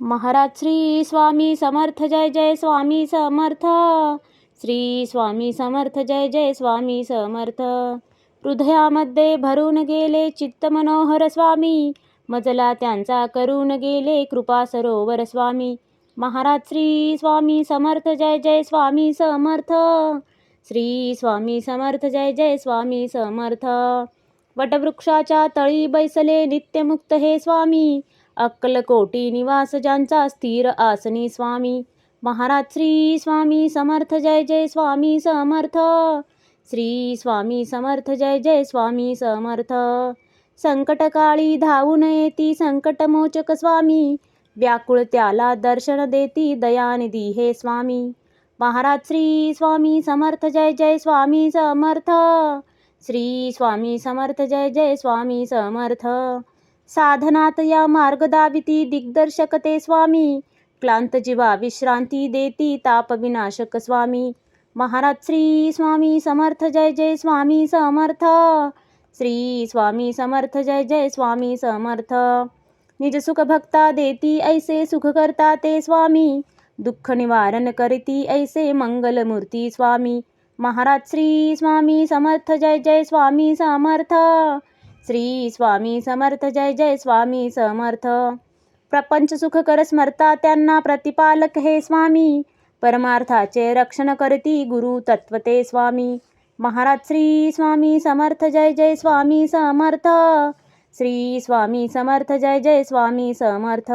महाराज श्री स्वामी समर्थ जय जय स्वामी समर्थ. श्री स्वामी समर्थ जय जय स्वामी समर्थ. हृदयामध्ये भरून गेले चित्त मनोहर स्वामी, मजला त्यांचा करून गेले कृपा सरोवर स्वामी. महाराज श्री स्वामी समर्थ जय जय स्वामी समर्थ. श्री स्वामी समर्थ जय जय स्वामी समर्थ. वटवृक्षाच्या तळी बैसले नित्यमुक्त हे स्वामी, अक्कलकोटी निवास ज्यांचा स्थिर आसनी स्वामी. महाराज श्री स्वामी समर्थ जय जय स्वामी समर्थ. श्री स्वामी समर्थ जय जय स्वामी समर्थ. संकटकाळी धावून येती संकटमोचक स्वामी, व्याकुळ त्याला दर्शन देती दयानिधी हे स्वामी. महाराज श्री स्वामी समर्थ जय जय स्वामी समर्थ. श्री स्वामी समर्थ जय जय स्वामी समर्थ. साधनात या मार्ग दाविती दिग्दर्शक ते स्वामी, क्लांत जीवा विश्रांती देती ताप विनाशक स्वामी. महाराज श्री स्वामी समर्थ जय जय स्वामी समर्थ. श्री स्वामी समर्थ जय जय स्वामी समर्थ. निज सुख भक्ता देती ऐसे सुख करता ते स्वामी, दुःख निवारण करती ऐसे मंगलमूर्ती स्वामी. महाराज श्री स्वामी समर्थ जय जय स्वामी समर्थ. श्री स्वामी समर्थ जय जय स्वामी समर्थ. प्रपंच सुख कर स्मरता त्यांना प्रतिपालक हे स्वामी, परमार्थाचे रक्षण करती गुरु तत्वते स्वामी. महाराज श्री स्वामी समर्थ जय जय स्वामी समर्थ. श्री स्वामी समर्थ जय जय स्वामी समर्थ.